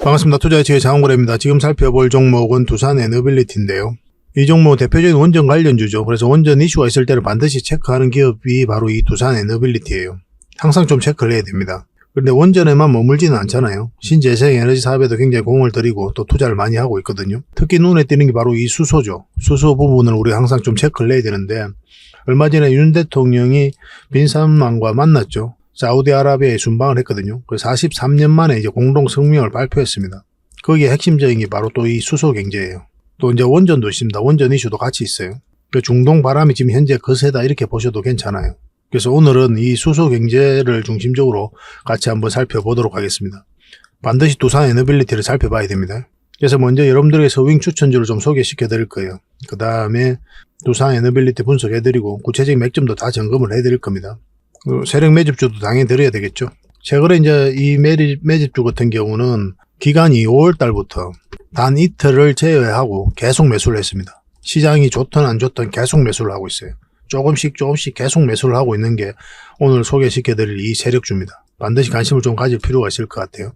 반갑습니다. 투자의치의 장원거래입니다. 지금 살펴볼 종목은 두산 에너빌리티인데요. 이 종목 대표적인 원전 관련주죠. 그래서 원전 이슈가 있을 때를 반드시 체크하는 기업이 바로 이 두산 에너빌리티예요. 항상 좀 체크를 해야 됩니다. 그런데 원전에만 머물지는 않잖아요. 신재생 에너지 사업에도 굉장히 공을 들이고 또 투자를 많이 하고 있거든요. 특히 눈에 띄는 게 바로 이 수소죠. 수소 부분을 우리가 항상 좀 체크를 해야 되는데, 얼마 전에 윤 대통령이 빈살만과 만났죠. 사우디아라비아에 순방을 했거든요. 그래서 43년 만에 이제 공동 성명을 발표했습니다. 거기에 핵심적인 게 바로 또 이 수소 경제예요. 또 이제 원전도 있습니다. 원전 이슈도 같이 있어요. 중동 바람이 지금 현재 거세다 이렇게 보셔도 괜찮아요. 그래서 오늘은 이 수소 경제를 중심적으로 같이 한번 살펴보도록 하겠습니다. 반드시 두산 에너빌리티를 살펴봐야 됩니다. 그래서 먼저 여러분들에게 서윙 추천주를 좀 소개시켜 드릴 거예요. 그 다음에 두산 에너빌리티 분석해 드리고 구체적인 맥점도 다 점검을 해 드릴 겁니다. 세력 매집주도 당연히 드려야 되겠죠. 최근에 이제 이 매집주 같은 경우는 기간이 5월 달부터 단 이틀을 제외하고 계속 매수를 했습니다. 시장이 좋든 안 좋든 계속 매수를 하고 있어요. 조금씩 계속 매수를 하고 있는 게 오늘 소개시켜드릴 이 세력주입니다. 반드시 관심을 좀 가질 필요가 있을 것 같아요.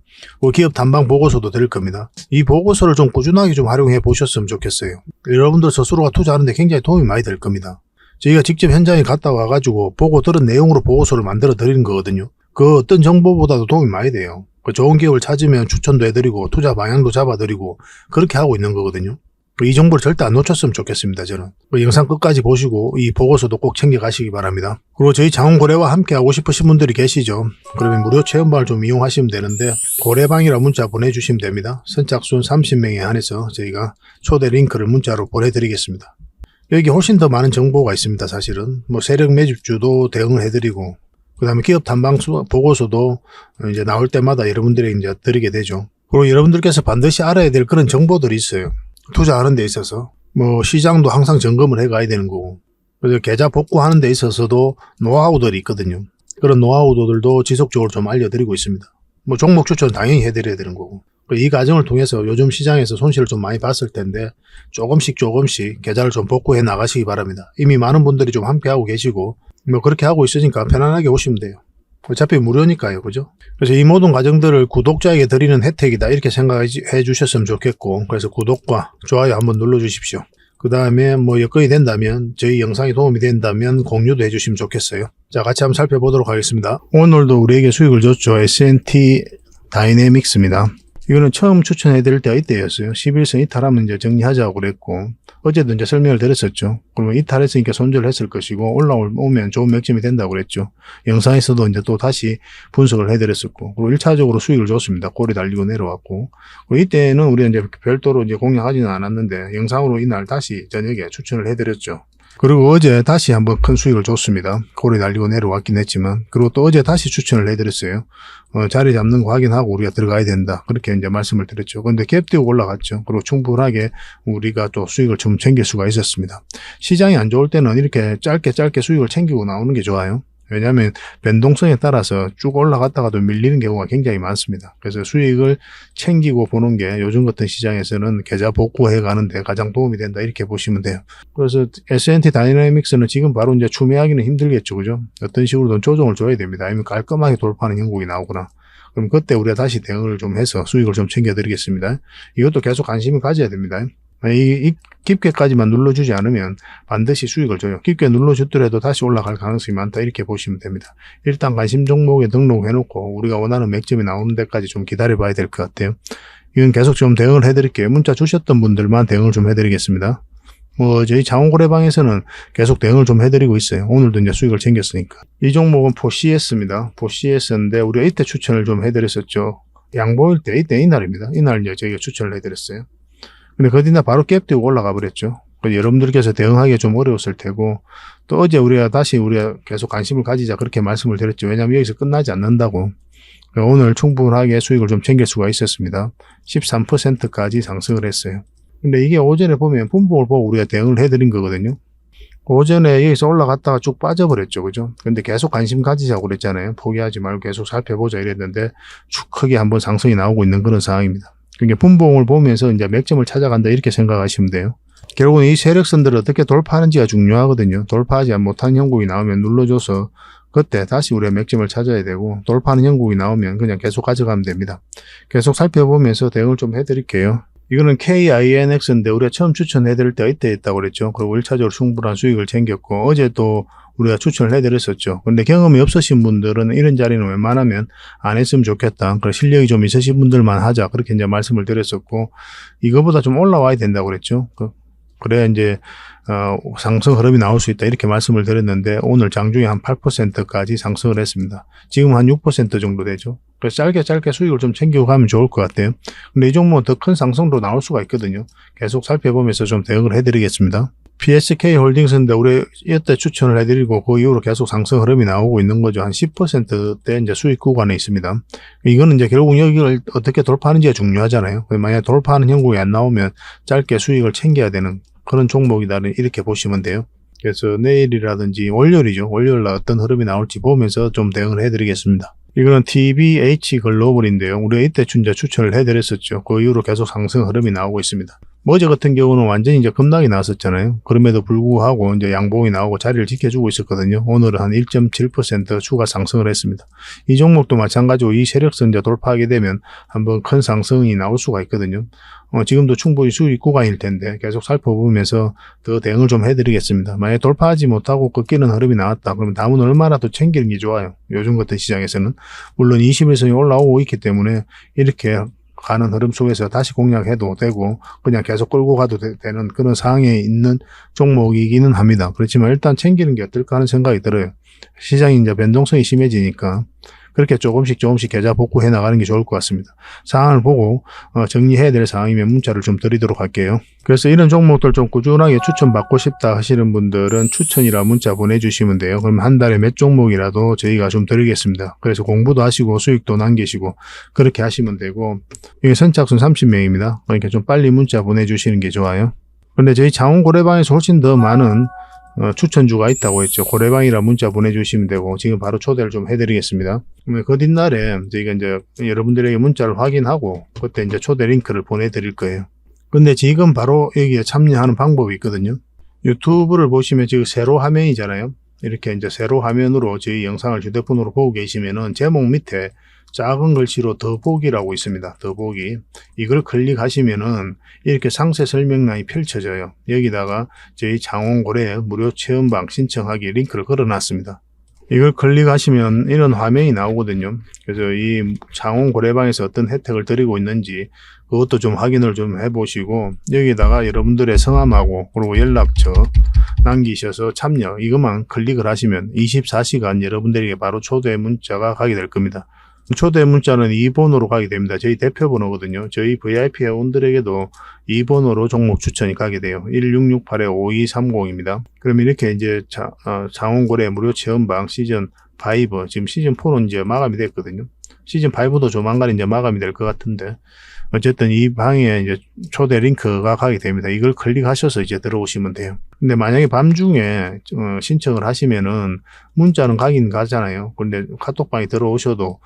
기업 단방 보고서도 드릴 겁니다. 이 보고서를 좀 꾸준하게 좀 활용해 보셨으면 좋겠어요. 여러분들 스스로가 투자하는데 굉장히 도움이 많이 될 겁니다. 저희가 직접 현장에 갔다 와가지고 보고 들은 내용으로 보고서를 만들어 드리는 거거든요. 그 어떤 정보보다도 도움이 많이 돼요. 좋은 기업을 찾으면 추천도 해드리고 투자 방향도 잡아드리고 그렇게 하고 있는 거거든요. 이 정보를 절대 안 놓쳤으면 좋겠습니다. 저는 영상 끝까지 보시고 이 보고서도 꼭 챙겨가시기 바랍니다. 그리고 저희 장원거래와 함께 하고 싶으신 분들이 계시죠. 그러면 무료 체험방을 좀 이용하시면 되는데, 거래방이라 문자 보내주시면 됩니다. 선착순 30명에 한해서 저희가 초대 링크를 문자로 보내드리겠습니다. 여기 훨씬 더 많은 정보가 있습니다. 사실은 세력 매집주도 대응을 해드리고, 그 다음에 기업 탐방 보고서도 이제 나올 때마다 여러분들에게 이제 드리게 되죠. 그리고 여러분들께서 반드시 알아야 될 그런 정보들이 있어요. 투자하는 데 있어서 시장도 항상 점검을 해 가야 되는 거고, 그래서 계좌 복구하는 데 있어서도 노하우들이 있거든요. 그런 노하우들도 지속적으로 좀 알려드리고 있습니다. 종목 추천 당연히 해드려야 되는 거고, 이 과정을 통해서 요즘 시장에서 손실을 좀 많이 봤을 텐데 조금씩 계좌를 좀 복구해 나가시기 바랍니다. 이미 많은 분들이 좀 함께하고 계시고 그렇게 하고 있으니까 편안하게 오시면 돼요. 어차피 무료니까요. 그죠? 그래서 이 모든 과정들을 구독자에게 드리는 혜택이다 이렇게 생각해 주셨으면 좋겠고, 그래서 구독과 좋아요 한번 눌러 주십시오. 그 다음에 여건이 된다면, 저희 영상이 도움이 된다면 공유도 해주시면 좋겠어요. 자, 같이 한번 살펴보도록 하겠습니다. 오늘도 우리에게 수익을 줬죠. S&T 다이내믹스입니다. 이거는 처음 추천해 드릴 때가 이때였어요. 11선 이탈하면 이제 정리하자고 그랬고, 어제도 이제 설명을 드렸었죠. 그러면 이탈했으니까 손절을 했을 것이고, 올라오면 좋은 맥점이 된다고 그랬죠. 영상에서도 이제 또 다시 분석을 해 드렸었고, 그리고 1차적으로 수익을 줬습니다. 꼬리 달리고 내려왔고, 그리고 이때는 우리가 이제 별도로 이제 공략하지는 않았는데, 영상으로 이날 다시 저녁에 추천을 해 드렸죠. 그리고 어제 다시 한번 큰 수익을 줬습니다. 고리 날리고 내려왔긴 했지만, 그리고 또 어제 다시 추천을 해드렸어요. 자리 잡는 거 확인하고 우리가 들어가야 된다. 그렇게 이제 말씀을 드렸죠. 근데 갭 띄고 올라갔죠. 그리고 충분하게 우리가 또 수익을 좀 챙길 수가 있었습니다. 시장이 안 좋을 때는 이렇게 짧게 수익을 챙기고 나오는 게 좋아요. 왜냐하면 변동성에 따라서 쭉 올라갔다가도 밀리는 경우가 굉장히 많습니다. 그래서 수익을 챙기고 보는 게 요즘 같은 시장에서는 계좌 복구해 가는데 가장 도움이 된다 이렇게 보시면 돼요. 그래서 S&T 다이내믹스는 지금 바로 이제 추매하기는 힘들겠죠. 그죠? 어떤 식으로든 조정을 줘야 됩니다. 아니면 깔끔하게 돌파하는 형국이 나오거나, 그럼 그때 우리가 다시 대응을 좀 해서 수익을 좀 챙겨드리겠습니다. 이것도 계속 관심을 가져야 됩니다. 이 깊게까지만 눌러주지 않으면 반드시 수익을 줘요. 깊게 눌러주더라도 다시 올라갈 가능성이 많다 이렇게 보시면 됩니다. 일단 관심 종목에 등록해놓고 우리가 원하는 맥점이 나오는 데까지 좀 기다려 봐야 될 것 같아요. 이건 계속 좀 대응을 해드릴게요. 문자 주셨던 분들만 대응을 좀 해드리겠습니다. 저희 장원거래방에서는 계속 대응을 좀 해드리고 있어요. 오늘도 이제 수익을 챙겼으니까. 이 종목은 포CS입니다. 포CS인데 우리가 이때 추천을 좀 해드렸었죠. 양보일 때, 이날입니다. 이날 이제 저희가 추천을 해드렸어요. 근데 그 뒤날 바로 갭 띄고 올라가 버렸죠. 여러분들께서 대응하기 좀 어려웠을 테고, 또 어제 우리가 계속 관심을 가지자 그렇게 말씀을 드렸죠. 왜냐하면 여기서 끝나지 않는다고. 오늘 충분하게 수익을 좀 챙길 수가 있었습니다. 13%까지 상승을 했어요. 근데 이게 오전에 보면 분봉을 보고 우리가 대응을 해드린 거거든요. 오전에 여기서 올라갔다가 쭉 빠져버렸죠. 그죠? 근데 계속 관심 가지자고 그랬잖아요. 포기하지 말고 계속 살펴보자 이랬는데 쭉 크게 한번 상승이 나오고 있는 그런 상황입니다. 그러니까 분봉을 보면서 이제 맥점을 찾아간다 이렇게 생각하시면 돼요. 결국은 이 세력선들을 어떻게 돌파하는지가 중요하거든요. 돌파하지 못한 형국이 나오면 눌러줘서 그때 다시 우리가 맥점을 찾아야 되고 돌파하는 형국이 나오면 그냥 계속 가져가면 됩니다. 계속 살펴보면서 대응을 좀 해드릴게요. 이거는 KINX인데 우리가 처음 추천해드릴 때가 이때 있다고 그랬죠. 그리고 1차적으로 충분한 수익을 챙겼고 어제 또 우리가 추천을 해드렸었죠. 근데 경험이 없으신 분들은 이런 자리는 웬만하면 안 했으면 좋겠다. 그래 실력이 좀 있으신 분들만 하자. 그렇게 이제 말씀을 드렸었고 이거보다 좀 올라와야 된다고 그랬죠. 그래야 이제 상승 흐름이 나올 수 있다 이렇게 말씀을 드렸는데 오늘 장중에 한 8%까지 상승을 했습니다. 지금 한 6% 정도 되죠. 그래서 짧게 수익을 좀 챙기고 가면 좋을 것 같아요. 근데 이 종목은 더 큰 상승도 나올 수가 있거든요. 계속 살펴보면서 좀 대응을 해드리겠습니다. PSK 홀딩스인데 우리 이때 추천을 해드리고 그 이후로 계속 상승 흐름이 나오고 있는 거죠. 한 10%대 이제 수익 구간에 있습니다. 이거는 이제 결국 여기를 어떻게 돌파하는지가 중요하잖아요. 만약에 돌파하는 형국이 안 나오면 짧게 수익을 챙겨야 되는 그런 종목이다 이렇게 보시면 돼요. 그래서 내일이라든지 월요일이죠. 월요일날 어떤 흐름이 나올지 보면서 좀 대응을 해드리겠습니다. 이거는 TBH 글로벌인데요. 우리가 이때 추천을 해드렸었죠. 그 이후로 계속 상승 흐름이 나오고 있습니다. 어제 같은 경우는 완전히 이제 급락이 나왔었잖아요. 그럼에도 불구하고 이제 양봉이 나오고 자리를 지켜주고 있었거든요. 오늘은 한 1.7% 추가 상승을 했습니다. 이 종목도 마찬가지로 이 세력선 이제 돌파하게 되면 한번 큰 상승이 나올 수가 있거든요. 지금도 충분히 수익 구간일 텐데 계속 살펴보면서 더 대응을 좀 해드리겠습니다. 만약에 돌파하지 못하고 꺾이는 흐름이 나왔다. 그러면 다음은 얼마나 더 챙기는 게 좋아요. 요즘 같은 시장에서는. 물론 21선이 올라오고 있기 때문에 이렇게 가는 흐름 속에서 다시 공략해도 되고 그냥 계속 끌고 가도 되는 그런 상황에 있는 종목이기는 합니다. 그렇지만 일단 챙기는 게 어떨까 하는 생각이 들어요. 시장이 이제 변동성이 심해지니까 그렇게 조금씩 계좌 복구해 나가는 게 좋을 것 같습니다. 상황을 보고 정리해야 될 상황이면 문자를 좀 드리도록 할게요. 그래서 이런 종목들 좀 꾸준하게 추천받고 싶다 하시는 분들은 추천이라 문자 보내주시면 돼요. 그럼 한 달에 몇 종목이라도 저희가 좀 드리겠습니다. 그래서 공부도 하시고 수익도 남기시고 그렇게 하시면 되고 이게 선착순 30명입니다. 그러니까 좀 빨리 문자 보내주시는 게 좋아요. 그런데 저희 장원 고래방에서 훨씬 더 많은 추천주가 있다고 했죠. 고래방이라 문자 보내주시면 되고 지금 바로 초대를 좀 해드리겠습니다. 그러면 그 뒷날에 저희가 이제 여러분들에게 문자를 확인하고 그때 이제 초대 링크를 보내드릴 거예요. 근데 지금 바로 여기에 참여하는 방법이 있거든요. 유튜브를 보시면 지금 세로 화면이잖아요. 이렇게 이제 세로 화면으로 저희 영상을 휴대폰으로 보고 계시면은 제목 밑에 작은 글씨로 더보기라고 있습니다. 더보기. 이걸 클릭하시면은 이렇게 상세 설명란이 펼쳐져요. 여기다가 저희 장원고래 무료 체험방 신청하기 링크를 걸어놨습니다. 이걸 클릭하시면 이런 화면이 나오거든요. 그래서 이 장원고래방에서 어떤 혜택을 드리고 있는지 그것도 좀 확인을 좀 해보시고 여기다가 여러분들의 성함하고 그리고 연락처 남기셔서 참여 이것만 클릭을 하시면 24시간 여러분들에게 바로 초대 문자가 가게 될 겁니다. 초대 문자는 2번으로 가게 됩니다. 저희 대표 번호거든요. 저희 VIP 회원들에게도 2번으로 종목 추천이 가게 돼요. 1668-5230입니다. 그럼 이렇게 이제 장원고래 무료 체험방 시즌 5, 지금 시즌 4는 이제 마감이 됐거든요. 시즌 5도 조만간 이제 마감이 될 것 같은데 어쨌든 이 방에 이제 초대 링크가 가게 됩니다. 이걸 클릭하셔서 이제 들어오시면 돼요. 근데 만약에 밤중에 신청을 하시면은 문자는 가긴 가잖아요. 근데 카톡방에 들어오셔도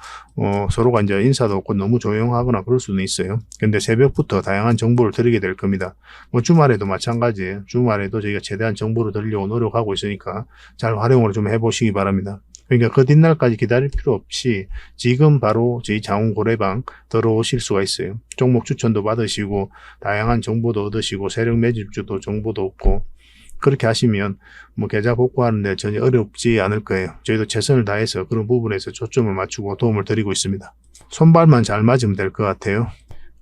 서로가 이제 인사도 없고 너무 조용하거나 그럴 수는 있어요. 근데 새벽부터 다양한 정보를 드리게 될 겁니다. 뭐 주말에도 마찬가지예요. 주말에도 저희가 최대한 정보를 드리려고 노력하고 있으니까 잘 활용을 좀 해보시기 바랍니다. 그러니까 그 뒷날까지 기다릴 필요 없이 지금 바로 저희 장원고래방 들어오실 수가 있어요. 종목 추천도 받으시고 다양한 정보도 얻으시고 세력 매집주도 정보도 얻고 그렇게 하시면 뭐 계좌 복구하는데 전혀 어렵지 않을 거예요. 저희도 최선을 다해서 그런 부분에서 초점을 맞추고 도움을 드리고 있습니다. 손발만 잘 맞으면 될 것 같아요.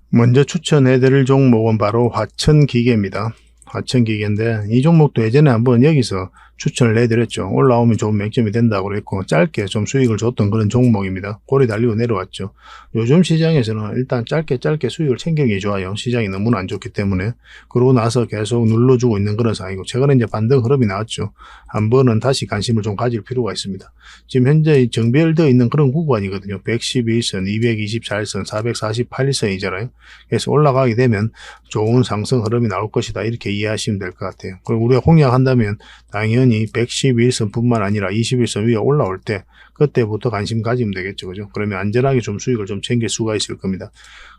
먼저 추천해드릴 종목은 바로 화천기계입니다. 화천기계인데 이 종목도 예전에 한번 여기서 추천을 해드렸죠. 올라오면 좋은 맥점이 된다고 그랬고 짧게 좀 수익을 줬던 그런 종목입니다. 고리 달리고 내려왔죠. 요즘 시장에서는 일단 짧게 수익을 챙기는 게 좋아요. 시장이 너무나 안 좋기 때문에. 그러고 나서 계속 눌러주고 있는 그런 상황이고 최근에 이제 반등 흐름이 나왔죠. 한 번은 다시 관심을 좀 가질 필요가 있습니다. 지금 현재 정비되어 있는 그런 구간이거든요. 111선, 224선, 448선이잖아요. 그래서 올라가게 되면 좋은 상승 흐름이 나올 것이다. 이렇게 이해하시면 될 것 같아요. 그리고 우리가 공략한다면 당연히 원전이 111선뿐만 아니라 21선 위에 올라올 때 그때부터 관심 가지면 되겠죠. 그죠? 그러면 안전하게 좀 수익을 좀 챙길 수가 있을 겁니다.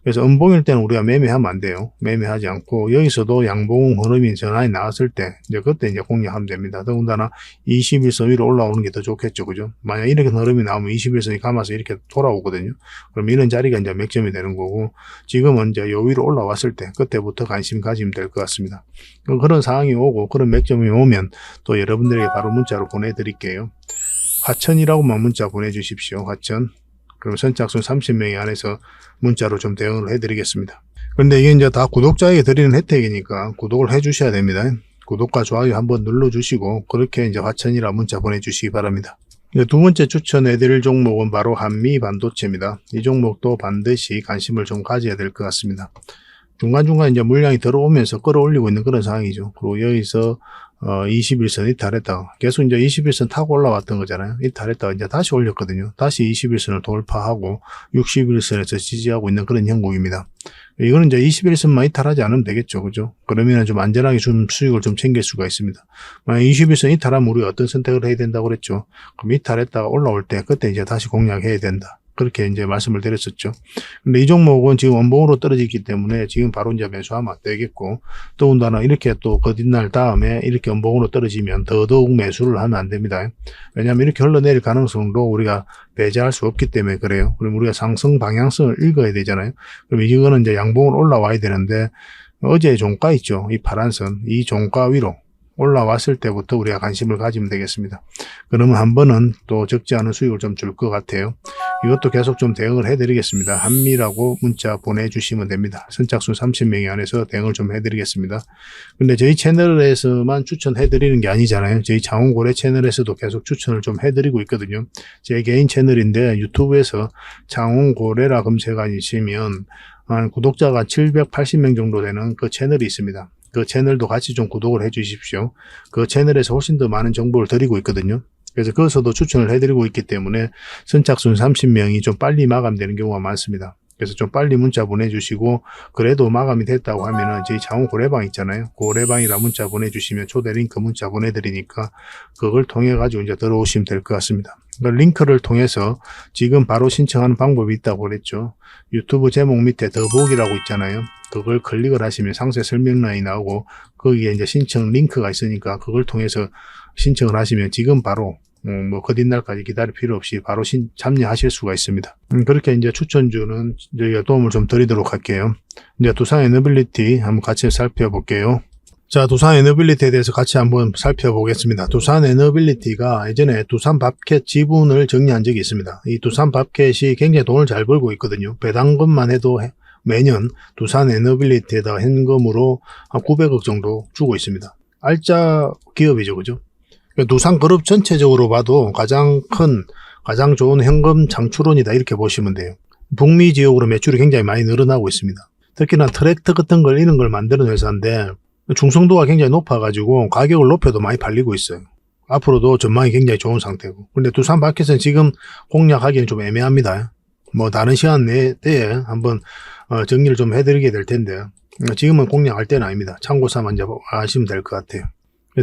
그래서 음봉일 때는 우리가 매매하면 안 돼요. 매매하지 않고 여기서도 양봉 흐름이 전환이 나왔을 때 이제 그때 이제 공략하면 됩니다. 더군다나 21선 위로 올라오는 게 더 좋겠죠. 그죠? 만약 이렇게 흐름이 나오면 21선이 감아서 이렇게 돌아오거든요. 그럼 이런 자리가 이제 맥점이 되는 거고 지금은 이제 요 위로 올라왔을 때 그때부터 관심 가지면 될 것 같습니다. 그런 상황이 오고 그런 맥점이 오면 또 여러분들에게 바로 문자로 보내드릴게요. 화천이라고만 문자 보내주십시오. 화천. 그럼 선착순 30명이 안에서 문자로 좀 대응을 해드리겠습니다. 그런데 이게 이제 다 구독자에게 드리는 혜택이니까 구독을 해주셔야 됩니다. 구독과 좋아요 한번 눌러주시고 그렇게 이제 화천이라 문자 보내주시기 바랍니다. 두 번째 추천해드릴 종목은 바로 한미 반도체입니다. 이 종목도 반드시 관심을 좀 가져야 될 것 같습니다. 중간중간 이제 물량이 들어오면서 끌어올리고 있는 그런 상황이죠. 그리고 여기서 21선 이탈했다가 계속 이제 21선 타고 올라왔던 거잖아요. 이탈했다가 이제 다시 올렸거든요. 다시 21선을 돌파하고 61선에서 지지하고 있는 그런 형국입니다. 이거는 이제 21선만 이탈하지 않으면 되겠죠. 그죠? 그러면 좀 안전하게 좀 수익을 좀 챙길 수가 있습니다. 만약 21선 이탈하면 우리가 어떤 선택을 해야 된다고 그랬죠? 그럼 이탈했다가 올라올 때 그때 이제 다시 공략해야 된다. 그렇게 이제 말씀을 드렸었죠. 근데 이 종목은 지금 원봉으로 떨어지기 때문에 지금 바로 이제 매수하면 안 되겠고, 더군다나 이렇게 또 거듭날 다음에 이렇게 원봉으로 떨어지면 더더욱 매수를 하면 안 됩니다. 왜냐하면 이렇게 흘러내릴 가능성도 우리가 배제할 수 없기 때문에 그래요. 그럼 우리가 상승 방향성을 읽어야 되잖아요. 그럼 이거는 이제 양봉을 올라와야 되는데, 어제의 종가 있죠. 이 파란 선, 이 종가 위로 올라왔을 때부터 우리가 관심을 가지면 되겠습니다. 그러면 한 번은 또 적지 않은 수익을 좀 줄 것 같아요. 이것도 계속 좀 대응을 해드리겠습니다. 한미라고 문자 보내주시면 됩니다. 선착순 30명이 안에서 대응을 좀 해드리겠습니다. 근데 저희 채널에서만 추천해드리는 게 아니잖아요. 저희 장훈고래 채널에서도 계속 추천을 좀 해드리고 있거든요. 제 개인 채널인데 유튜브에서 장훈고래라 검색하시면 구독자가 780명 정도 되는 그 채널이 있습니다. 그 채널도 같이 좀 구독을 해 주십시오. 그 채널에서 훨씬 더 많은 정보를 드리고 있거든요. 그래서 거기서도 추천을 해드리고 있기 때문에 선착순 30명이 좀 빨리 마감되는 경우가 많습니다. 그래서 좀 빨리 문자 보내주시고 그래도 마감이 됐다고 하면은 저희 장훈 고래방 있잖아요. 고래방이라 문자 보내주시면 초대 링크 문자 보내드리니까 그걸 통해 가지고 이제 들어오시면 될 것 같습니다. 그 링크를 통해서 지금 바로 신청하는 방법이 있다고 그랬죠. 유튜브 제목 밑에 더보기라고 있잖아요. 그걸 클릭을 하시면 상세 설명란이 나오고 거기에 이제 신청 링크가 있으니까 그걸 통해서 신청을 하시면 지금 바로 뭐 거듭날까지 기다릴 필요 없이 바로 참여하실 수가 있습니다. 그렇게 이제 추천주는 저희가 도움을 좀 드리도록 할게요. 이제 두산 에너빌리티 한번 같이 살펴볼게요. 자, 두산 에너빌리티에 대해서 같이 한번 살펴보겠습니다. 두산 에너빌리티가 예전에 두산밥켓 지분을 정리한 적이 있습니다. 이 두산밥켓이 굉장히 돈을 잘 벌고 있거든요. 배당금만 해도 매년 두산 에너빌리티에다 현금으로 한 900억 정도 주고 있습니다. 알짜 기업이죠. 그죠? 두산그룹 전체적으로 봐도 가장 좋은 현금 창출원이다 이렇게 보시면 돼요. 북미 지역으로 매출이 굉장히 많이 늘어나고 있습니다. 특히나 트랙터 같은 걸 이런 걸 만드는 회사인데 중성도가 굉장히 높아가지고 가격을 높여도 많이 팔리고 있어요. 앞으로도 전망이 굉장히 좋은 상태고. 근데 두산마켓은 지금 공략하기는 좀 애매합니다. 뭐 다른 시간 내에 한번 정리를 좀 해드리게 될 텐데 지금은 공략할 때는 아닙니다. 참고 삼아 이제 아시면 될 것 같아요.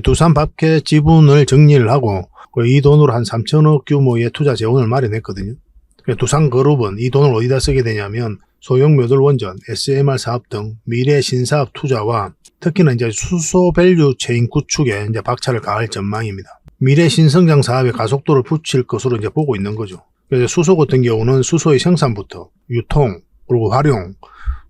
두산밥켓 지분을 정리를 하고 이 돈으로 한 3천억 규모의 투자 재원을 마련했거든요. 두산그룹은 이 돈을 어디다 쓰게 되냐면 소형 모듈 원전, SMR 사업 등 미래 신사업 투자와 특히나 이제 수소 밸류 체인 구축에 이제 박차를 가할 전망입니다. 미래 신성장 사업에 가속도를 붙일 것으로 이제 보고 있는 거죠. 그래서 수소 같은 경우는 수소의 생산부터 유통 그리고 활용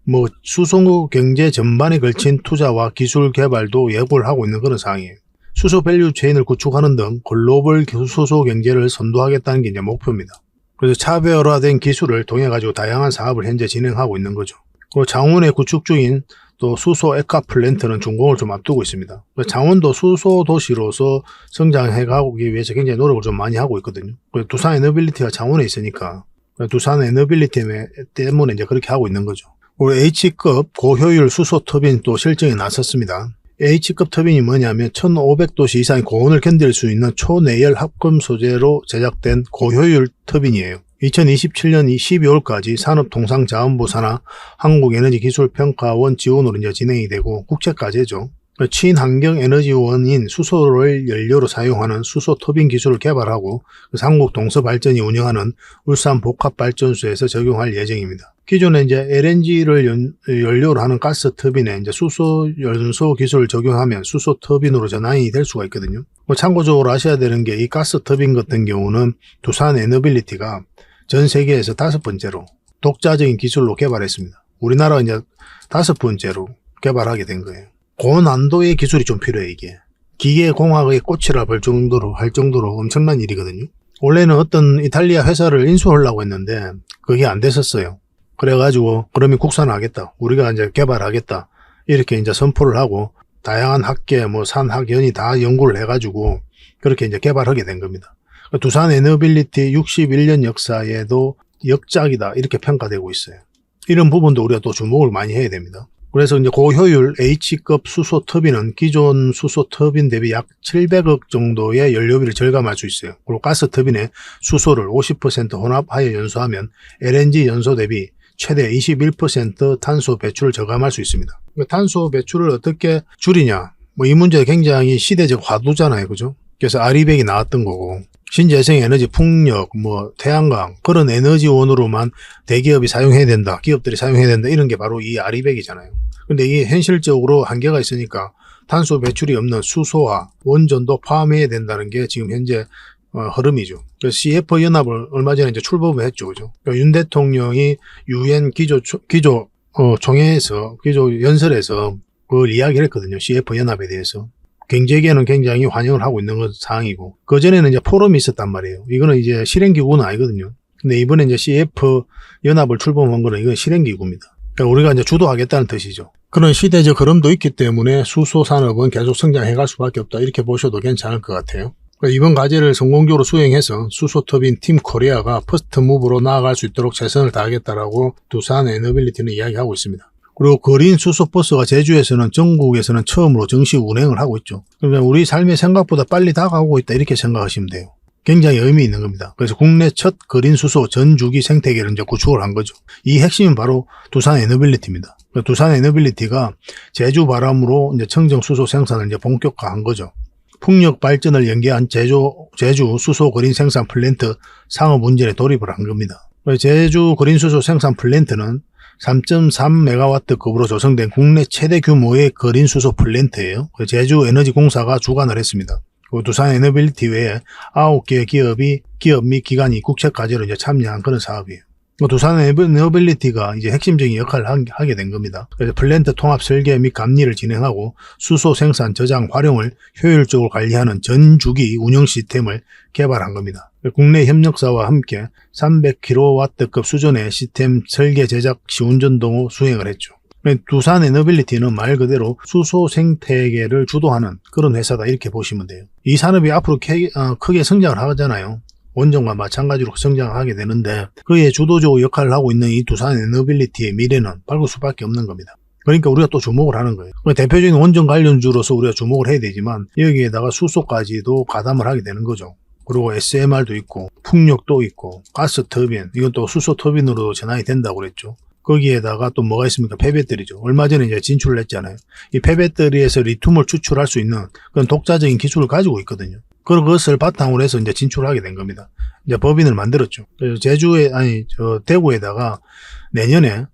뭐 수소 경제 전반에 걸친 투자와 기술 개발도 예고를 하고 있는 그런 상황이에요. 수소 밸류 체인을 구축하는 등 글로벌 수소 경제를 선도하겠다는 게 이제 목표입니다. 그래서 차별화된 기술을 통해 가지고 다양한 사업을 현재 진행하고 있는 거죠. 그리고 창원에 구축 중인 또 수소 액화 플랜트는 준공을 좀 앞두고 있습니다. 창원도 수소 도시로서 성장해가기 위해서 굉장히 노력을 좀 많이 하고 있거든요. 그래서 두산 에너빌리티가 창원에 있으니까 두산 에너빌리티 때문에 이제 그렇게 하고 있는 거죠. 그리고 H급 고효율 수소 터빈 또 실증이 났었습니다. H급 터빈이 뭐냐면 1500도씨 이상의 고온을 견딜 수 있는 초내열 합금 소재로 제작된 고효율 터빈이에요. 2027년 12월까지 산업통상자원부 산하 한국에너지기술평가원 지원으로 이제 진행이 되고 국제과제죠. 친환경 에너지원인 수소를 연료로 사용하는 수소 터빈 기술을 개발하고 삼국 동서발전이 운영하는 울산 복합발전소에서 적용할 예정입니다. 기존에 이제 LNG를 연료로 하는 가스 터빈에 이제 수소 연소 기술을 적용하면 수소 터빈으로 전환이 될 수가 있거든요. 참고적으로 아셔야 되는 게 이 가스 터빈 같은 경우는 두산 에너빌리티가 전 세계에서 5번째로 독자적인 기술로 개발했습니다. 우리나라가 이제 5번째로 개발하게 된 거예요. 고난도의 기술이 좀 필요해, 이게. 기계공학의 꽃이라 할 정도로 엄청난 일이거든요. 원래는 어떤 이탈리아 회사를 인수하려고 했는데 그게 안 됐었어요. 그래가지고 그러면 국산화하겠다. 우리가 이제 개발하겠다. 이렇게 이제 선포를 하고 다양한 학계, 산학연이 다 연구를 해가지고 그렇게 이제 개발하게 된 겁니다. 두산 에너빌리티 61년 역사에도 역작이다. 이렇게 평가되고 있어요. 이런 부분도 우리가 또 주목을 많이 해야 됩니다. 그래서 이제 고효율 H급 수소 터빈은 기존 수소 터빈 대비 약 700억 정도의 연료비를 절감할 수 있어요. 그리고 가스 터빈에 수소를 50% 혼합하여 연소하면 LNG 연소 대비 최대 21% 탄소 배출을 저감할 수 있습니다. 탄소 배출을 어떻게 줄이냐? 이 문제가 굉장히 시대적 화두잖아요. 그죠? 그래서 아리백이 나왔던 거고. 신재생 에너지, 풍력, 태양광 그런 에너지원으로만 대기업이 사용해야 된다. 기업들이 사용해야 된다. 이런 게 바로 이 아리백이잖아요. 근데 이게 현실적으로 한계가 있으니까 탄소 배출이 없는 수소와 원전도 포함해야 된다는 게 지금 현재 흐름이죠. 그래서 CF 연합을 얼마 전에 이제 출범을 했죠. 그죠? 그러니까 윤 대통령이 UN 기조 연설에서 그걸 이야기를 했거든요. CF 연합에 대해서. 경제계는 굉장히 환영을 하고 있는 상황이고, 그전에는 이제 포럼이 있었단 말이에요. 이거는 이제 실행기구는 아니거든요. 근데 이번에 이제 CF 연합을 출범한 거는 이건 실행기구입니다. 그러니까 우리가 이제 주도하겠다는 뜻이죠. 그런 시대적 흐름도 있기 때문에 수소 산업은 계속 성장해 갈 수밖에 없다. 이렇게 보셔도 괜찮을 것 같아요. 이번 과제를 성공적으로 수행해서 수소터빈 팀 코리아가 퍼스트 무브로 나아갈 수 있도록 최선을 다하겠다라고 두산 에너빌리티는 이야기하고 있습니다. 그리고 그린 수소버스가 제주에서는 전국에서는 처음으로 정식 운행을 하고 있죠. 그러니까 우리 삶의 생각보다 빨리 다가오고 있다 이렇게 생각하시면 돼요. 굉장히 의미 있는 겁니다. 그래서 국내 첫 그린 수소 전주기 생태계를 이제 구축을 한 거죠. 이 핵심은 바로 두산 에너빌리티입니다. 두산 에너빌리티가 제주 바람으로 이제 청정 수소 생산을 이제 본격화한 거죠. 풍력 발전을 연계한 제주 수소 그린 생산 플랜트 상업 운전에 돌입을 한 겁니다. 제주 그린 수소 생산 플랜트는 3.3메가와트급으로 조성된 국내 최대 규모의 그린 수소 플랜트예요. 제주에너지공사가 주관을 했습니다. 두산 에너빌리티 외에 9개의 기업 및 기관이 국책 과제로 이제 참여한 그런 사업이에요. 두산 에너빌리티가 이제 핵심적인 역할을 하게 된 겁니다. 그래서 플랜트 통합 설계 및 감리를 진행하고 수소 생산, 저장, 활용을 효율적으로 관리하는 전주기 운영 시스템을 개발한 겁니다. 국내 협력사와 함께 300kW급 수준의 시스템 설계, 제작, 시운전 등 수행을 했죠. 두산 에너빌리티는 말 그대로 수소 생태계를 주도하는 그런 회사다 이렇게 보시면 돼요. 이 산업이 앞으로 크게 성장을 하잖아요. 원전과 마찬가지로 성장하게 되는데 그의 주도적 역할을 하고 있는 이 두산 에너빌리티의 미래는 밝을 수밖에 없는 겁니다. 그러니까 우리가 또 주목을 하는 거예요. 대표적인 원전 관련주로서 우리가 주목을 해야 되지만 여기에다가 수소까지도 가담을 하게 되는 거죠. 그리고 SMR도 있고 풍력도 있고 가스 터빈, 이건 또 수소 터빈으로도 전환이 된다고 그랬죠. 거기에다가 또 뭐가 있습니까? 폐배터리죠. 얼마 전에 이제 진출을 했잖아요. 이 폐배터리에서 리튬을 추출할 수 있는 그런 독자적인 기술을 가지고 있거든요. 그것을 바탕으로 해서 이제 진출하게 된 겁니다. 이제 법인을 만들었죠. 대구에다가 내년에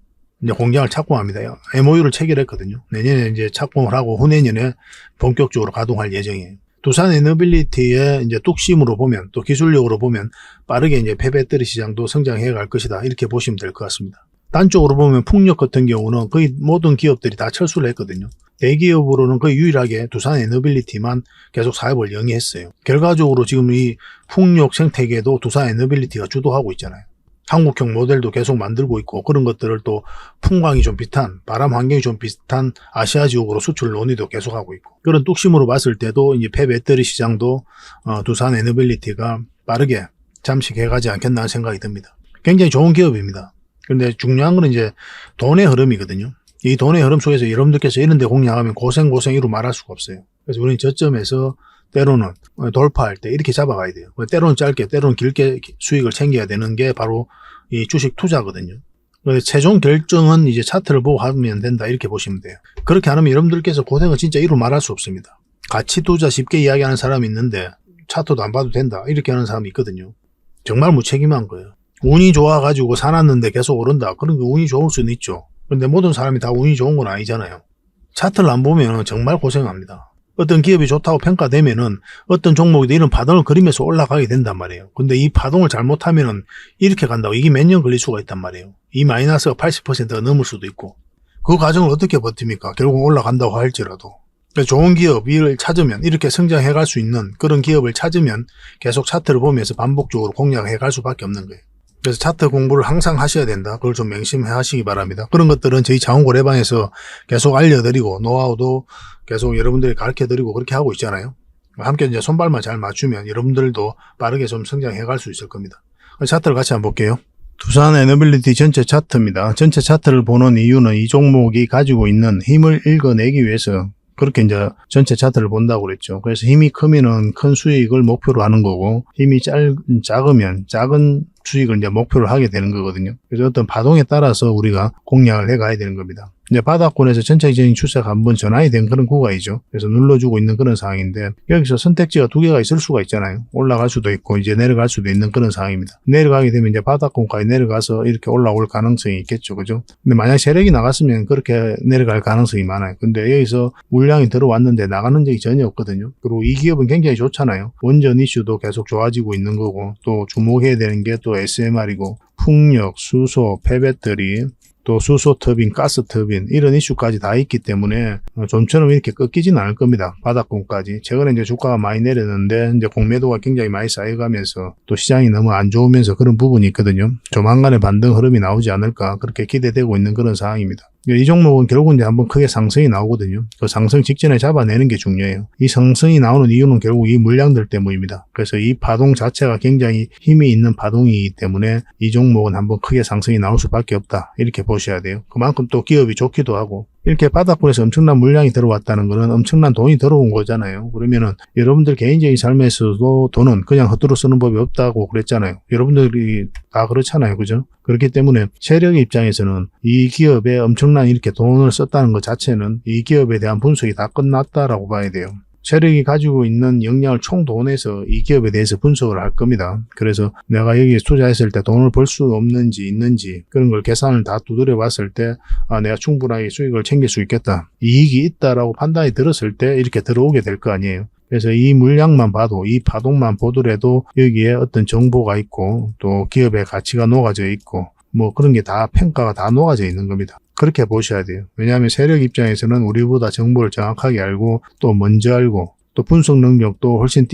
이제 공장을 착공합니다. MOU를 체결했거든요. 내년에 이제 착공을 하고 후내년에 본격적으로 가동할 예정이에요. 두산 에너빌리티의 이제 뚝심으로 보면 또 기술력으로 보면 빠르게 이제 폐배터리 시장도 성장해 갈 것이다. 이렇게 보시면 될 것 같습니다. 단적으로 보면 풍력 같은 경우는 거의 모든 기업들이 다 철수를 했거든요. 대기업으로는 거의 유일하게 두산 에너빌리티만 계속 사업을 영위했어요. 결과적으로 지금 이 풍력 생태계도 두산 에너빌리티가 주도하고 있잖아요. 한국형 모델도 계속 만들고 있고 그런 것들을 또 풍광이 좀 비슷한 바람 환경이 좀 비슷한 아시아 지역으로 수출 논의도 계속하고 있고 그런 뚝심으로 봤을 때도 이제 폐배터리 시장도 두산 에너빌리티가 빠르게 잠식해 가지 않겠나 하는 생각이 듭니다. 굉장히 좋은 기업입니다. 그런데 중요한 건 이제 돈의 흐름이거든요. 이 돈의 흐름 속에서 여러분들께서 이런 데 공략하면 고생이로 말할 수가 없어요. 그래서 우리는 저점에서 때로는 돌파할 때 이렇게 잡아가야 돼요. 때로는 짧게, 때로는 길게 수익을 챙겨야 되는 게 바로 이 주식 투자거든요. 최종 결정은 이제 차트를 보고 하면 된다 이렇게 보시면 돼요. 그렇게 안 하면 여러분들께서 고생은 진짜 이루 말할 수 없습니다. 가치 투자 쉽게 이야기하는 사람이 있는데 차트도 안 봐도 된다 이렇게 하는 사람이 있거든요. 정말 무책임한 거예요. 운이 좋아가지고 사놨는데 계속 오른다. 그러니까 운이 좋을 수는 있죠. 근데 모든 사람이 다 운이 좋은 건 아니잖아요. 차트를 안 보면 정말 고생합니다. 어떤 기업이 좋다고 평가되면은 어떤 종목이 이런 파동을 그리면서 올라가게 된단 말이에요. 근데 이 파동을 잘못하면은 이렇게 간다고 이게 몇 년 걸릴 수가 있단 말이에요. 이 마이너스가 80%가 넘을 수도 있고 그 과정을 어떻게 버팁니까? 결국 올라간다고 할지라도. 좋은 기업을 찾으면 이렇게 성장해 갈 수 있는 그런 기업을 찾으면 계속 차트를 보면서 반복적으로 공략해 갈 수밖에 없는 거예요. 그래서 차트 공부를 항상 하셔야 된다. 그걸 좀 명심해 하시기 바랍니다. 그런 것들은 저희 자원고래방에서 계속 알려드리고 노하우도 계속 여러분들이 가르쳐드리고 그렇게 하고 있잖아요. 함께 이제 손발만 잘 맞추면 여러분들도 빠르게 좀 성장해 갈 수 있을 겁니다. 차트를 같이 한번 볼게요. 두산 에너빌리티 전체 차트입니다. 전체 차트를 보는 이유는 이 종목이 가지고 있는 힘을 읽어내기 위해서 그렇게 이제 전체 차트를 본다고 그랬죠. 그래서 힘이 크면은 큰 수익을 목표로 하는 거고 힘이 작으면 작은 수익을 이제 목표로 하게 되는 거거든요. 그래서 어떤 파동에 따라서 우리가 공략을 해 가야 되는 겁니다. 이제 바닥권에서 전체적인 추세가 한번 전환이 된 그런 구간이죠. 그래서 눌러주고 있는 그런 상황인데 여기서 선택지가 두 개가 있을 수가 있잖아요. 올라갈 수도 있고 이제 내려갈 수도 있는 그런 상황입니다. 내려가게 되면 이제 바닥권까지 내려가서 이렇게 올라올 가능성이 있겠죠. 그죠? 근데 만약 세력이 나갔으면 그렇게 내려갈 가능성이 많아요. 근데 여기서 물량이 들어왔는데 나가는 적이 전혀 없거든요. 그리고 이 기업은 굉장히 좋잖아요. 원전 이슈도 계속 좋아지고 있는 거고 또 주목해야 되는 게 또 SMR이고 풍력, 수소, 폐배터리 또 수소 터빈, 가스 터빈 이런 이슈까지 다 있기 때문에 좀처럼 이렇게 꺾이지는 않을 겁니다. 바닥권까지. 최근에 이제 주가가 많이 내렸는데 이제 공매도가 굉장히 많이 쌓여가면서 또 시장이 너무 안 좋으면서 그런 부분이 있거든요. 조만간에 반등 흐름이 나오지 않을까 그렇게 기대되고 있는 그런 상황입니다. 이 종목은 결국은 이제 한번 크게 상승이 나오거든요. 그 상승 직전에 잡아내는 게 중요해요. 이 상승이 나오는 이유는 결국 이 물량들 때문입니다. 그래서 이 파동 자체가 굉장히 힘이 있는 파동이기 때문에 이 종목은 한번 크게 상승이 나올 수밖에 없다. 이렇게 보셔야 돼요. 그만큼 또 기업이 좋기도 하고 이렇게 바닥권에서 엄청난 물량이 들어왔다는 것은 엄청난 돈이 들어온 거잖아요. 그러면은 여러분들 개인적인 삶에서도 돈은 그냥 헛되이 쓰는 법이 없다고 그랬잖아요. 여러분들이 다 그렇잖아요. 그죠? 그렇기 때문에 세력의 입장에서는 이 기업에 엄청난 이렇게 돈을 썼다는 것 자체는 이 기업에 대한 분석이 다 끝났다라고 봐야 돼요. 세력이 가지고 있는 역량을 총동원해서 이 기업에 대해서 분석을 할 겁니다. 그래서 내가 여기에 투자했을 때 돈을 벌 수 없는지 있는지 그런 걸 계산을 다 두드려 봤을 때 내가 충분하게 수익을 챙길 수 있겠다. 이익이 있다라고 판단이 들었을 때 이렇게 들어오게 될 거 아니에요. 그래서 이 물량만 봐도 이 파동만 보더라도 여기에 어떤 정보가 있고 또 기업의 가치가 녹아져 있고 뭐 그런 게 다 평가가 다 녹아져 있는 겁니다. 그렇게 보셔야 돼요. 왜냐하면 세력 입장에서는 우리보다 정보를 정확하게 알고 또 먼저 알고 또 분석 능력도 훨씬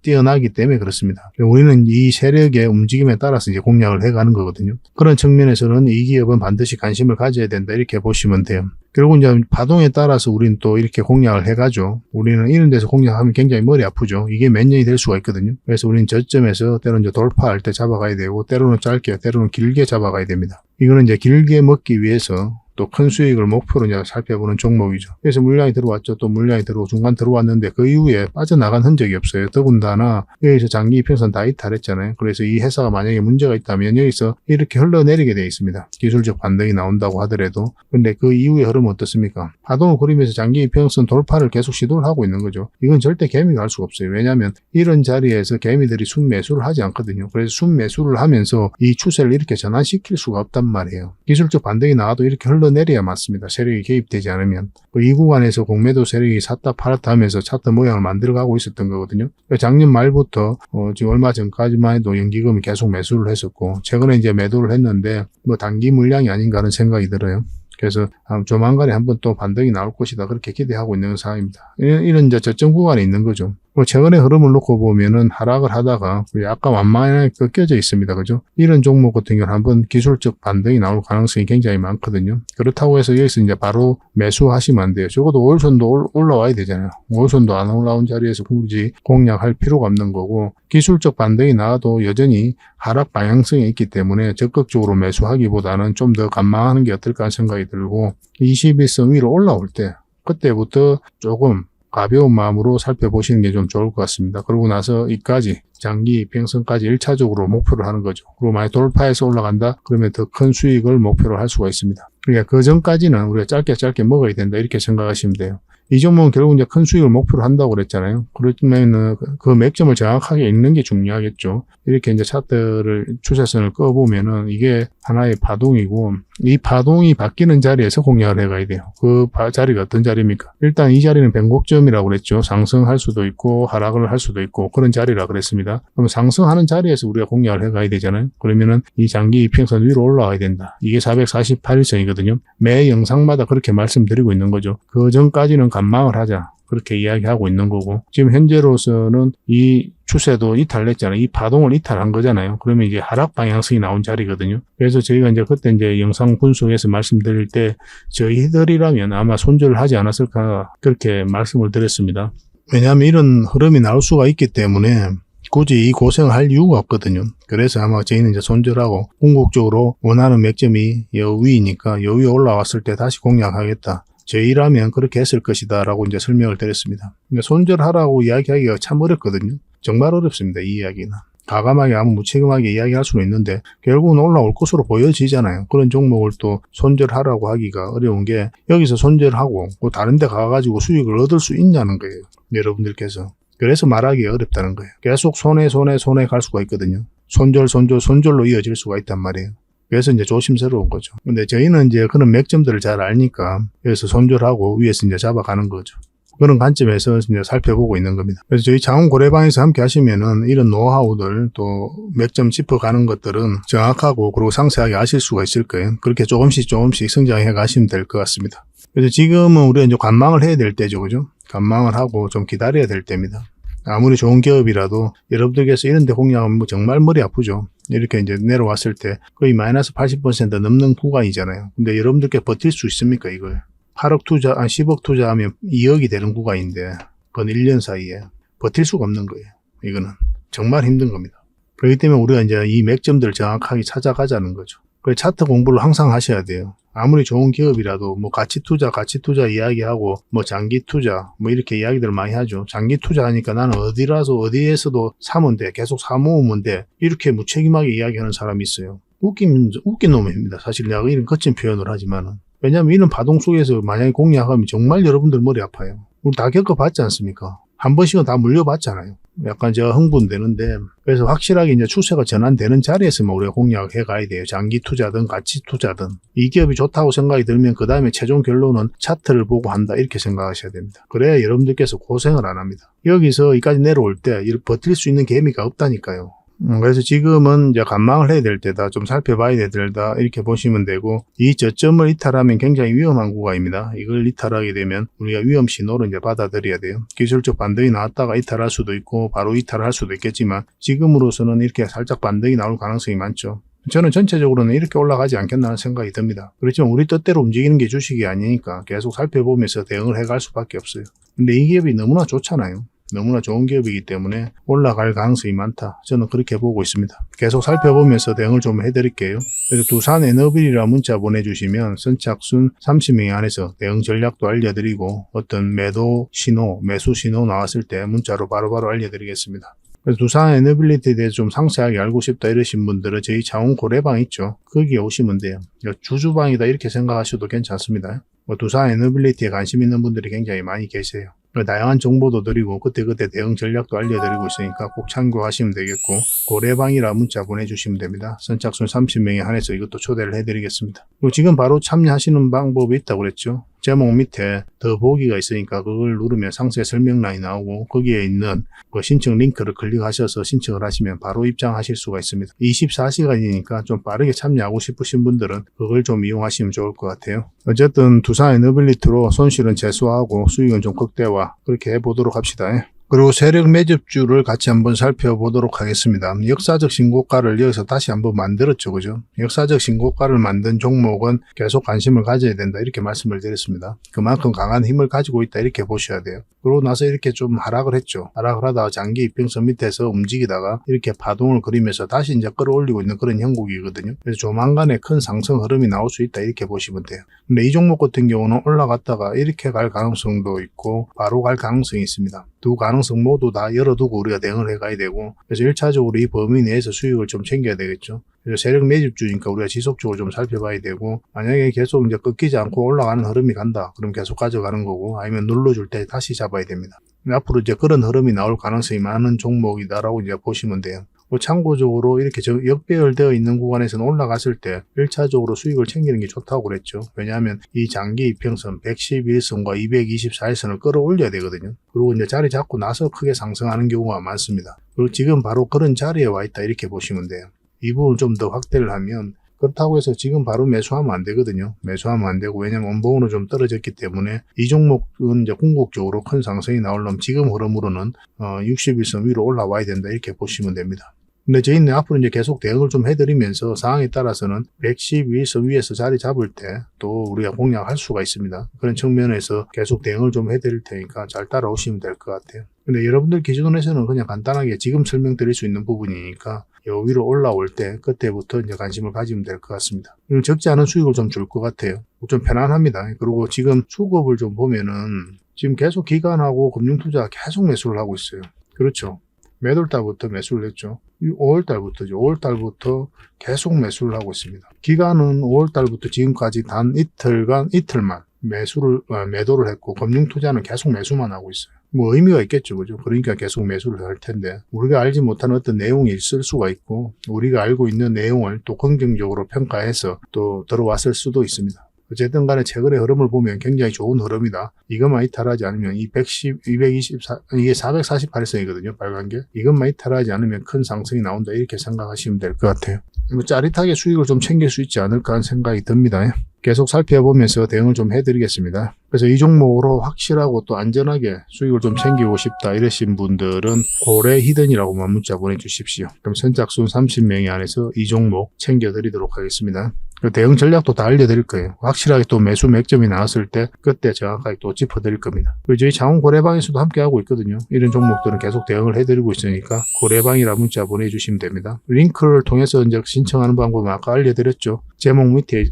뛰어나기 때문에 그렇습니다. 우리는 이 세력의 움직임에 따라서 이제 공략을 해가는 거거든요. 그런 측면에서는 이 기업은 반드시 관심을 가져야 된다 이렇게 보시면 돼요. 결국 이제 파동에 따라서 우리는 또 이렇게 공략을 해가죠. 우리는 이런 데서 공략하면 굉장히 머리 아프죠. 이게 몇 년이 될 수가 있거든요. 그래서 우리는 저점에서 때로는 이제 돌파할 때 잡아가야 되고 때로는 짧게 때로는 길게 잡아가야 됩니다. 이거는 이제 길게 먹기 위해서 또 큰 수익을 목표로 이제 살펴보는 종목이죠. 그래서 물량이 들어왔죠. 또 물량이 중간 들어왔는데 그 이후에 빠져나간 흔적이 없어요. 더군다나 여기서 장기 이평선 다 이탈했잖아요. 그래서 이 회사가 만약에 문제가 있다면 여기서 이렇게 흘러내리게 되어 있습니다. 기술적 반등이 나온다고 하더라도. 근데 그 이후의 흐름은 어떻습니까? 파동을 그리면서 장기 이평선 돌파를 계속 시도를 하고 있는 거죠. 이건 절대 개미가 할 수가 없어요. 왜냐하면 이런 자리에서 개미들이 순매수를 하지 않거든요. 그래서 순매수를 하면서 이 추세를 이렇게 전환시킬 수가 없단 말이에요. 기술적 반등이 나와도 이렇게 내려야 맞습니다. 세력이 개입되지 않으면. 이 구간에서 공매도 세력이 샀다 팔았다 하면서 차트 모양을 만들어가고 있었던 거거든요. 작년 말부터 지금 얼마 전까지만 해도 연기금이 계속 매수를 했었고 최근에 이제 매도를 했는데 뭐 단기 물량이 아닌가 하는 생각이 들어요. 그래서 조만간에 한번 또 반등이 나올 것이다 그렇게 기대하고 있는 상황입니다. 이런 이제 저점 구간에 있는 거죠. 최근의 흐름을 놓고 보면은 하락을 하다가 약간 완만하게 꺾여져 있습니다. 그죠? 이런 종목 같은 경우는 한번 기술적 반등이 나올 가능성이 굉장히 많거든요. 그렇다고 해서 여기서 이제 바로 매수하시면 안 돼요. 적어도 5일선도 올라와야 되잖아요. 5일선도 안 올라온 자리에서 굳이 공략할 필요가 없는 거고 기술적 반등이 나와도 여전히 하락 방향성이 있기 때문에 적극적으로 매수하기보다는 좀 더 관망하는 게 어떨까 하는 생각이 들고 21선 위로 올라올 때 그때부터 조금 가벼운 마음으로 살펴보시는 게 좀 좋을 것 같습니다. 그러고 나서 이까지 장기 평선까지 1차적으로 목표를 하는 거죠. 그리고 만약 돌파해서 올라간다 그러면 더 큰 수익을 목표로 할 수가 있습니다. 그러니까 그 전까지는 우리가 짧게 먹어야 된다 이렇게 생각하시면 돼요. 이 종목은 결국 이제 큰 수익을 목표로 한다고 그랬잖아요. 그러면 그 맥점을 정확하게 읽는 게 중요하겠죠. 이렇게 이제 차트를 추세선을 꺼보면은 이게 하나의 파동이고 이 파동이 바뀌는 자리에서 공략을 해가야 돼요. 그 자리가 어떤 자리입니까? 일단 이 자리는 변곡점이라고 그랬죠. 상승할 수도 있고 하락을 할 수도 있고 그런 자리라 그랬습니다. 그럼 상승하는 자리에서 우리가 공략을 해가야 되잖아요. 그러면은 이 장기 이평선 위로 올라가야 된다. 이게 448일선이거든요. 매 영상마다 그렇게 말씀드리고 있는 거죠. 그 전까지는 관망을 하자. 그렇게 이야기하고 있는 거고 지금 현재로서는 이 추세도 이탈했잖아요. 이 파동을 이탈한 거잖아요. 그러면 이제 하락 방향성이 나온 자리거든요. 그래서 저희가 이제 그때 이제 영상 분석에서 말씀드릴 때 저희들이라면 아마 손절을 하지 않았을까 그렇게 말씀을 드렸습니다. 왜냐하면 이런 흐름이 나올 수가 있기 때문에 굳이 이 고생을 할 이유가 없거든요. 그래서 아마 저희는 이제 손절하고 궁극적으로 원하는 맥점이 여 위이니까 여 위에 올라왔을 때 다시 공략하겠다. 저희라면 그렇게 했을 것이다 라고 이제 설명을 드렸습니다. 근데 손절하라고 이야기하기가 참 어렵거든요. 정말 어렵습니다. 이 이야기는. 과감하게 아무 무책임하게 이야기할 수는 있는데 결국은 올라올 것으로 보여지잖아요. 그런 종목을 또 손절하라고 하기가 어려운 게 여기서 손절하고 또 다른 데 가가지고 수익을 얻을 수 있냐는 거예요. 여러분들께서. 그래서 말하기 어렵다는 거예요. 계속 손해 갈 수가 있거든요. 손절로 이어질 수가 있단 말이에요. 그래서 이제 조심스러운 거죠. 근데 저희는 이제 그런 맥점들을 잘 알니까 여기서 손절하고 위에서 이제 잡아가는 거죠. 그런 관점에서 이제 살펴보고 있는 겁니다. 그래서 저희 장훈고래방에서 함께 하시면은 이런 노하우들 또 맥점 짚어가는 것들은 정확하고 그리고 상세하게 아실 수가 있을 거예요. 그렇게 조금씩 성장해 가시면 될 것 같습니다. 그래서 지금은 우리가 이제 관망을 해야 될 때죠. 그죠? 관망을 하고 좀 기다려야 될 때입니다. 아무리 좋은 기업이라도 여러분들께서 이런 데 공략하면 정말 머리 아프죠. 이렇게 이제 내려왔을 때 거의 마이너스 80% 넘는 구간이잖아요. 근데 여러분들께 버틸 수 있습니까, 이걸? 8억 투자, 10억 투자하면 2억이 되는 구간인데, 그건 1년 사이에 버틸 수가 없는 거예요. 이거는. 정말 힘든 겁니다. 그렇기 때문에 우리가 이제 이 맥점들을 정확하게 찾아가자는 거죠. 그 차트 공부를 항상 하셔야 돼요. 아무리 좋은 기업이라도 뭐 가치 투자 이야기하고 뭐 장기 투자 뭐 이렇게 이야기들 많이 하죠. 장기 투자하니까 나는 어디에서도 사면 돼. 계속 사모으면 돼. 이렇게 무책임하게 이야기하는 사람이 있어요. 웃긴 놈입니다. 사실 내가 이런 거친 표현을 하지만은. 왜냐면 이런 파동 속에서 만약에 공략하면 정말 여러분들 머리 아파요. 우리 다 겪어봤지 않습니까? 한 번씩은 다 물려봤잖아요. 약간 제가 흥분되는데 그래서 확실하게 이제 추세가 전환되는 자리에서만 우리가 공략을 해가야 돼요. 장기 투자든 가치 투자든 이 기업이 좋다고 생각이 들면 그 다음에 최종 결론은 차트를 보고 한다 이렇게 생각하셔야 됩니다. 그래야 여러분들께서 고생을 안 합니다. 여기서 여기까지 내려올 때 버틸 수 있는 개미가 없다니까요. 그래서 지금은 이제 관망을 해야 될 때다. 좀 살펴봐야 될 때다. 이렇게 보시면 되고, 이 저점을 이탈하면 굉장히 위험한 구간입니다. 이걸 이탈하게 되면 우리가 위험 신호를 이제 받아들여야 돼요. 기술적 반등이 나왔다가 이탈할 수도 있고, 바로 이탈할 수도 있겠지만, 지금으로서는 이렇게 살짝 반등이 나올 가능성이 많죠. 저는 전체적으로는 이렇게 올라가지 않겠나 하는 생각이 듭니다. 그렇지만 우리 뜻대로 움직이는 게 주식이 아니니까 계속 살펴보면서 대응을 해갈 수밖에 없어요. 근데 이 기업이 너무나 좋잖아요. 너무나 좋은 기업이기 때문에 올라갈 가능성이 많다. 저는 그렇게 보고 있습니다. 계속 살펴보면서 대응을 좀 해드릴게요. 그래서 두산 에너빌이라 문자 보내주시면 선착순 30명에 한해서 대응 전략도 알려드리고 어떤 매도 신호, 매수 신호 나왔을 때 문자로 바로바로 알려드리겠습니다. 그래서 두산 에너빌리티에 대해서 좀 상세하게 알고 싶다 이러신 분들은 저희 장훈 고래방 있죠. 거기에 오시면 돼요. 주주방이다 이렇게 생각하셔도 괜찮습니다. 두산 에너빌리티에 관심 있는 분들이 굉장히 많이 계세요. 다양한 정보도 드리고 그때그때 대응 전략도 알려드리고 있으니까 꼭 참고하시면 되겠고 고래방이라 문자 보내주시면 됩니다. 선착순 30명에 한해서 이것도 초대를 해드리겠습니다. 그리고 지금 바로 참여하시는 방법이 있다고 그랬죠. 제목 밑에 더 보기가 있으니까 그걸 누르면 상세 설명란이 나오고 거기에 있는 그 신청 링크를 클릭하셔서 신청을 하시면 바로 입장하실 수가 있습니다. 24시간이니까 좀 빠르게 참여하고 싶으신 분들은 그걸 좀 이용하시면 좋을 것 같아요. 어쨌든 두산 에너빌리티로 손실은 최소화하고 수익은 좀 극대화 그렇게 해보도록 합시다. 그리고 세력 매집주를 같이 한번 살펴보도록 하겠습니다. 역사적 신고가를 여기서 다시 한번 만들었죠. 그죠? 역사적 신고가를 만든 종목은 계속 관심을 가져야 된다. 이렇게 말씀을 드렸습니다. 그만큼 강한 힘을 가지고 있다. 이렇게 보셔야 돼요. 그러고 나서 이렇게 좀 하락을 했죠. 하락을 하다가 장기 이평선 밑에서 움직이다가 이렇게 파동을 그리면서 다시 이제 끌어올리고 있는 그런 형국이거든요. 그래서 조만간에 큰 상승 흐름이 나올 수 있다. 이렇게 보시면 돼요. 근데 이 종목 같은 경우는 올라갔다가 이렇게 갈 가능성도 있고 바로 갈 가능성이 있습니다. 두 가능성 모두 다 열어두고 우리가 대응을 해가야 되고, 그래서 1차적으로 이 범위 내에서 수익을 좀 챙겨야 되겠죠. 그래서 세력 매집주니까 우리가 지속적으로 좀 살펴봐야 되고, 만약에 계속 이제 꺾이지 않고 올라가는 흐름이 간다, 그럼 계속 가져가는 거고, 아니면 눌러줄 때 다시 잡아야 됩니다. 앞으로 이제 그런 흐름이 나올 가능성이 많은 종목이다라고 이제 보시면 돼요. 참고적으로 이렇게 역배열되어 있는 구간에서는 올라갔을 때 1차적으로 수익을 챙기는 게 좋다고 그랬죠. 왜냐하면 이 장기 이평선 111선과 224일선을 끌어올려야 되거든요. 그리고 이제 자리 잡고 나서 크게 상승하는 경우가 많습니다. 그리고 지금 바로 그런 자리에 와 있다 이렇게 보시면 돼요. 이 부분을 좀 더 확대를 하면, 그렇다고 해서 지금 바로 매수하면 안 되거든요. 매수하면 안 되고, 왜냐면 원봉으로 좀 떨어졌기 때문에 이 종목은 이제 궁극적으로 큰 상승이 나오려면 지금 흐름으로는 61선 위로 올라와야 된다 이렇게 보시면 됩니다. 근데 저희는 앞으로 이제 계속 대응을 좀 해드리면서 상황에 따라서는 112선 위에서 자리 잡을 때 또 우리가 공략할 수가 있습니다. 그런 측면에서 계속 대응을 좀 해드릴 테니까 잘 따라오시면 될 것 같아요. 근데 여러분들 기준에서는 그냥 간단하게 지금 설명드릴 수 있는 부분이니까 요 위로 올라올 때 그때부터 이제 관심을 가지면 될 것 같습니다. 적지 않은 수익을 좀 줄 것 같아요. 좀 편안합니다. 그리고 지금 수급을 좀 보면은 지금 계속 기관하고 금융투자 계속 매수를 하고 있어요. 그렇죠. 매도달부터 매수를 했죠. 5월달부터죠. 5월달부터 계속 매수를 하고 있습니다. 기간은 5월달부터 지금까지 단 이틀만 매도를 했고, 금융투자는 계속 매수만 하고 있어요. 뭐 의미가 있겠죠. 그죠? 그러니까 계속 매수를 할 텐데, 우리가 알지 못한 어떤 내용이 있을 수가 있고, 우리가 알고 있는 내용을 또 긍정적으로 평가해서 또 들어왔을 수도 있습니다. 어쨌든 간에 최근의 흐름을 보면 굉장히 좋은 흐름이다. 이것만 이탈하지 않으면 이게 448선이거든요. 빨간 게. 이것만 이탈하지 않으면 큰 상승이 나온다. 이렇게 생각하시면 될 것 같아요. 짜릿하게 수익을 좀 챙길 수 있지 않을까 하는 생각이 듭니다. 계속 살펴보면서 대응을 좀 해드리겠습니다. 그래서 이 종목으로 확실하고 또 안전하게 수익을 좀 챙기고 싶다 이러신 분들은 고래 히든이라고만 문자 보내주십시오. 그럼 선착순 30명이 안에서 이 종목 챙겨드리도록 하겠습니다. 대응 전략도 다 알려드릴 거예요. 확실하게 또 매수 맥점이 나왔을 때 그때 정확하게 또 짚어드릴 겁니다. 그리고 저희 장원 고래방에서도 함께 하고 있거든요. 이런 종목들은 계속 대응을 해드리고 있으니까 고래방이라 문자 보내주시면 됩니다. 링크를 통해서 이제 신청하는 방법은 아까 알려드렸죠. 제목 밑에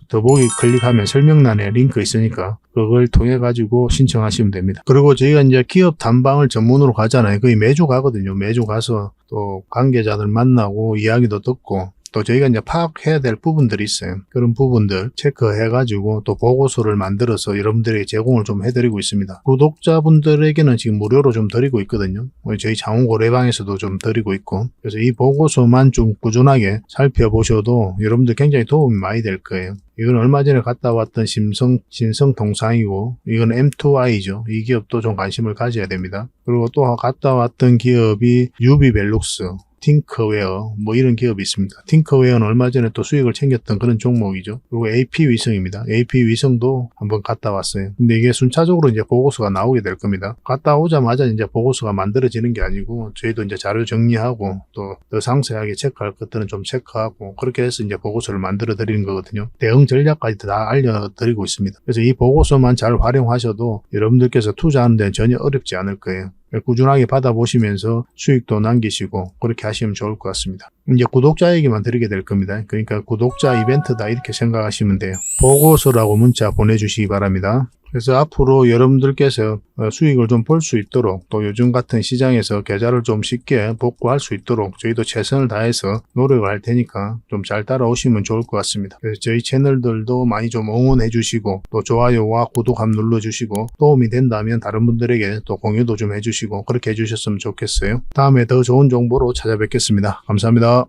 더보기 클릭하면 설명란에 링크 있으니까 그걸 통해 가지고 신청하시면 됩니다. 그리고 저희가 이제 기업 탐방을 전문으로 가잖아요. 거의 매주 가거든요. 매주 가서 또 관계자들 만나고 이야기도 듣고, 또 저희가 이제 파악해야 될 부분들이 있어요. 그런 부분들 체크해가지고 또 보고서를 만들어서 여러분들에게 제공을 좀 해드리고 있습니다. 구독자분들에게는 지금 무료로 좀 드리고 있거든요. 저희 장원고래방에서도 좀 드리고 있고, 그래서 이 보고서만 좀 꾸준하게 살펴보셔도 여러분들 굉장히 도움이 많이 될 거예요. 이건 얼마 전에 갔다 왔던 신성통상이고, 이건 M2I죠. 이 기업도 좀 관심을 가져야 됩니다. 그리고 또 갔다 왔던 기업이 유비벨룩스, 팅커웨어 뭐 이런 기업이 있습니다. 팅커웨어는 얼마 전에 또 수익을 챙겼던 그런 종목이죠. 그리고 AP위성입니다. AP위성도 한번 갔다 왔어요. 근데 이게 순차적으로 이제 보고서가 나오게 될 겁니다. 갔다 오자마자 이제 보고서가 만들어지는 게 아니고, 저희도 이제 자료 정리하고 또 더 상세하게 체크할 것들은 좀 체크하고, 그렇게 해서 이제 보고서를 만들어 드리는 거거든요. 대응 전략까지 다 알려드리고 있습니다. 그래서 이 보고서만 잘 활용하셔도 여러분들께서 투자하는 데는 전혀 어렵지 않을 거예요. 꾸준하게 받아보시면서 수익도 남기시고 그렇게 하시면 좋을 것 같습니다. 이제 구독자에게만 드리게 될 겁니다. 그러니까 구독자 이벤트다 이렇게 생각하시면 돼요. 보고서라고 문자 보내주시기 바랍니다. 그래서 앞으로 여러분들께서 수익을 좀 볼 수 있도록, 또 요즘 같은 시장에서 계좌를 좀 쉽게 복구할 수 있도록 저희도 최선을 다해서 노력을 할 테니까 좀 잘 따라오시면 좋을 것 같습니다. 그래서 저희 채널들도 많이 좀 응원해 주시고, 또 좋아요와 구독 한번 눌러주시고, 도움이 된다면 다른 분들에게 또 공유도 좀 해주시고 그렇게 해주셨으면 좋겠어요. 다음에 더 좋은 정보로 찾아뵙겠습니다. 감사합니다.